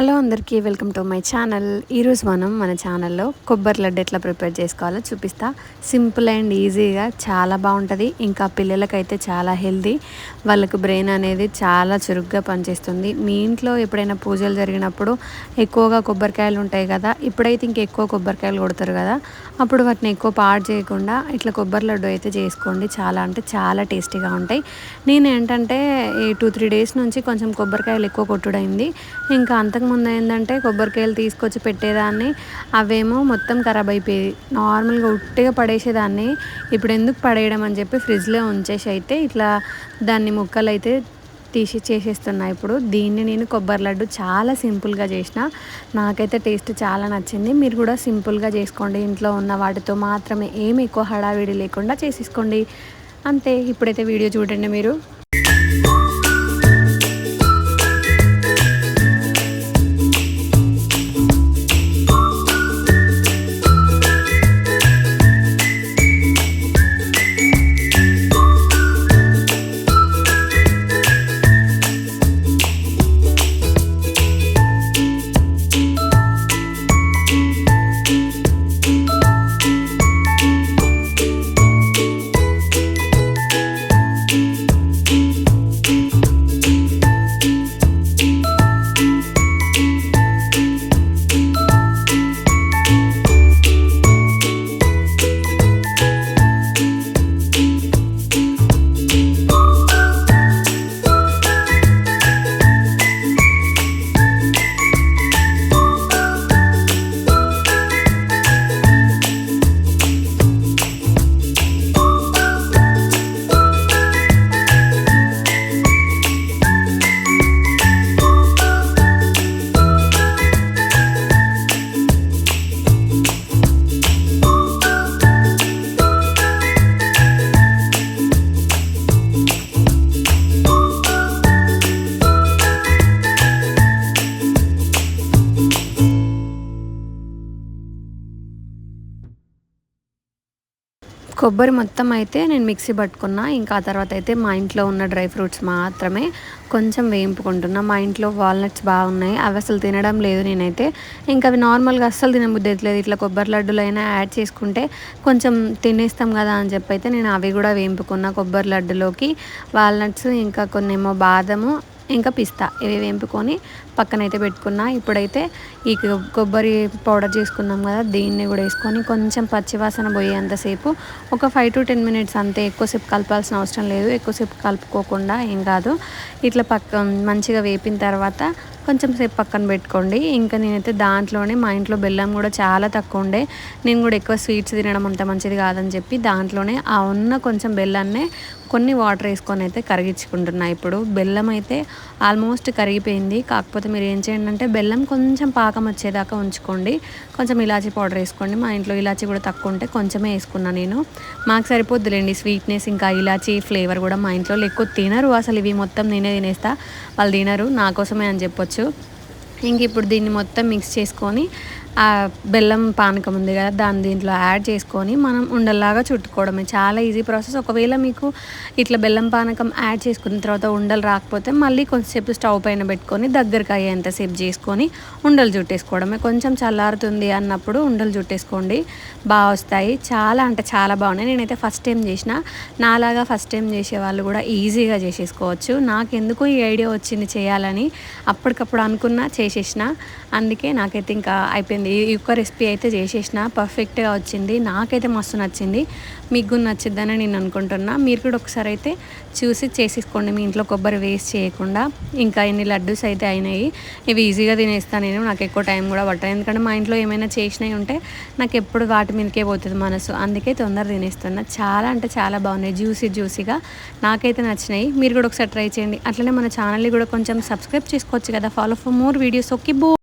Hello అందరికీ welcome to my channel. ఈరోజు మనం మన ఛానల్లో కొబ్బరి లడ్డు ఎట్లా ప్రిపేర్ చేసుకోవాలో చూపిస్తా. సింపుల్ అండ్ ఈజీగా చాలా బాగుంటుంది. ఇంకా పిల్లలకైతే చాలా హెల్తీ, వాళ్ళకు బ్రెయిన్ అనేది చాలా చురుగ్గా పనిచేస్తుంది. మీ ఇంట్లో ఎప్పుడైనా పూజలు జరిగినప్పుడు ఎక్కువగా కొబ్బరికాయలు ఉంటాయి కదా, ఇప్పుడైతే ఇంకెక్కువ కొబ్బరికాయలు కొడతారు కదా, అప్పుడు వాటిని ఎక్కువ పాడు చేయకుండా ఇట్లా కొబ్బరి లడ్డు అయితే చేసుకోండి. చాలా అంటే చాలా టేస్టీగా ఉంటాయి. నేను ఏంటంటే ఈ 2-3 డేస్ నుంచి కొంచెం కొబ్బరికాయలు ఎక్కువ కొట్టుడైంది. ఇంకా అంతకుముందు ఏంటంటే కొబ్బరికాయలు తీసుకొచ్చి పెట్టేదాన్ని, అవేమో మొత్తం ఖరాబ్ అయిపోయేది. నార్మల్గా ఉట్టిగా పడేసేదాన్ని. ఇప్పుడు ఎందుకు పడేయడం అని చెప్పి ఫ్రిడ్జ్లో ఉంచేసి అయితే ఇట్లా దాన్ని ముక్కలు అయితే తీసి చేసేస్తున్నా. ఇప్పుడు దీన్ని నేను కొబ్బరి లడ్డు చాలా సింపుల్గా చేసిన, నాకైతే టేస్ట్ చాలా నచ్చింది. మీరు కూడా సింపుల్గా చేసుకోండి. ఇంట్లో ఉన్న వాటితో మాత్రమే, ఏమి ఎక్కువ హడావిడి లేకుండా చేసేసుకోండి అంతే. ఇప్పుడైతే వీడియో చూడండి మీరు. కొబ్బరి మొత్తం అయితే నేను మిక్సీ పట్టుకున్నా. ఇంకా ఆ తర్వాత అయితే మా ఇంట్లో ఉన్న డ్రై ఫ్రూట్స్ మాత్రమే కొంచెం వేయింపుకుంటున్నా. మా ఇంట్లో వాల్నట్స్ బాగున్నాయి, అవి అసలు తినడం లేదు నేనైతే. ఇంకా అవి నార్మల్గా అస్సలు తినబుద్ధి అవుతలేదు. ఇట్లా కొబ్బరి లడ్డులు అయినా యాడ్ చేసుకుంటే కొంచెం తినేస్తాం కదా అని చెప్పి అయితే నేను అవి కూడా వేయింపుకున్నా. కొబ్బరి లడ్డులోకి వాల్నట్స్, ఇంకా కొన్ని ఏమో బాదము, ఇంకా పిస్తా, ఇవి వేంపుకొని పక్కనైతే పెట్టుకున్నా. ఇప్పుడైతే ఈ కొబ్బరి పౌడర్ చేసుకున్నాం కదా, దీన్ని కూడా వేసుకొని కొంచెం పచ్చివాసన పోయేంతసేపు ఒక 5-10 మినిట్స్ అంతే. ఎక్కువసేపు కలపాల్సిన అవసరం లేదు. ఎక్కువసేపు కలుపుకోకుండా ఏం కాదు. ఇట్లా మంచిగా వేపిన తర్వాత కొంచెం సేపు పక్కన పెట్టుకోండి. ఇంకా నేనైతే దాంట్లోనే, మా ఇంట్లో బెల్లం కూడా చాలా తక్కువ ఉండే, నేను కూడా ఎక్కువ స్వీట్స్ తినడం అంత మంచిది కాదని చెప్పి దాంట్లోనే ఆ ఉన్న కొంచెం బెల్లాన్నే కొన్ని వాటర్ వేసుకొని అయితే కరిగించుకుంటున్నా. ఇప్పుడు బెల్లం అయితే ఆల్మోస్ట్ కరిగిపోయింది. కాకపోతే మీరు ఏం చేయండి అంటే బెల్లం కొంచెం పాకం వచ్చేదాకా ఉంచుకోండి. కొంచెం ఇలాచీ పౌడర్ వేసుకోండి. మా ఇంట్లో ఇలాచీ కూడా తక్కువ ఉంటే కొంచెమే వేసుకున్నా నేను. మాకు సరిపోద్దులేండి స్వీట్నెస్, ఇంకా ఇలాచీ ఫ్లేవర్ కూడా. మా ఇంట్లో ఎక్కువ తినరు అసలు, ఇవి మొత్తం నేనే తినేస్తా, వాళ్ళు తినరు, నా కోసమే అని చెప్పొచ్చు. ఇంక ఇప్పుడు దీన్ని మొత్తం మిక్స్ చేసుకొని ఆ బెల్లం పానకం ఉంది కదా, దాన్ని దీంట్లో యాడ్ చేసుకొని మనం ఉండల్లాగా చుట్టుకోవడమే. చాలా ఈజీ ప్రాసెస్. ఒకవేళ మీకు ఇట్లా బెల్లం పానకం యాడ్ చేసుకున్న తర్వాత ఉండలు రాకపోతే మళ్ళీ కొంచెంసేపు స్టవ్ పైన పెట్టుకొని దగ్గరికి అయ్యేంతసేపు చేసుకొని ఉండలు చుట్టేసుకోవడమే. కొంచెం చల్లారుతుంది అన్నప్పుడు ఉండలు చుట్టేసుకోండి, బాగా వస్తాయి. చాలా అంటే చాలా బాగున్నాయి. నేనైతే ఫస్ట్ టైం చేసిన, నాలాగా ఫస్ట్ టైం చేసే వాళ్ళు కూడా ఈజీగా చేసేసుకోవచ్చు. నాకెందుకు ఈ ఐడియా వచ్చింది చేయాలని, అప్పటికప్పుడు అనుకున్నా, చేసేసిన. అందుకే నాకైతే ఇంకా అయిపోయింది. ఈ ఒక్క రెసిపీ అయితే చేసేసిన, పర్ఫెక్ట్గా వచ్చింది. నాకైతే మస్తు నచ్చింది. మీకు నచ్చిద్దని నేను అనుకుంటున్నా. మీరు కూడా ఒకసారి అయితే చూసి చేసేసుకోండి, మీ ఇంట్లో కొబ్బరి వేస్ట్ చేయకుండా. ఇంకా ఎన్ని లడ్డూస్ అయితే అయినాయి. ఇవి ఈజీగా తినేస్తాను నేను, నాకు ఎక్కువ టైం కూడా పట్టదు. ఎందుకంటే మా ఇంట్లో ఏమైనా చేసినవి ఉంటే నాకు ఎప్పుడు వాటి మీదకే పోతుంది మనసు, అందుకే తొందర తినేస్తున్నా. చాలా అంటే చాలా బాగున్నాయి, జ్యూసీగా. నాకైతే నచ్చినాయి. మీరు కూడా ఒకసారి ట్రై చేయండి. అట్లనే మన ఛానల్ని కూడా కొంచెం సబ్స్క్రైబ్ చేసుకోవచ్చు కదా. Follow for more videos. Okay, బో.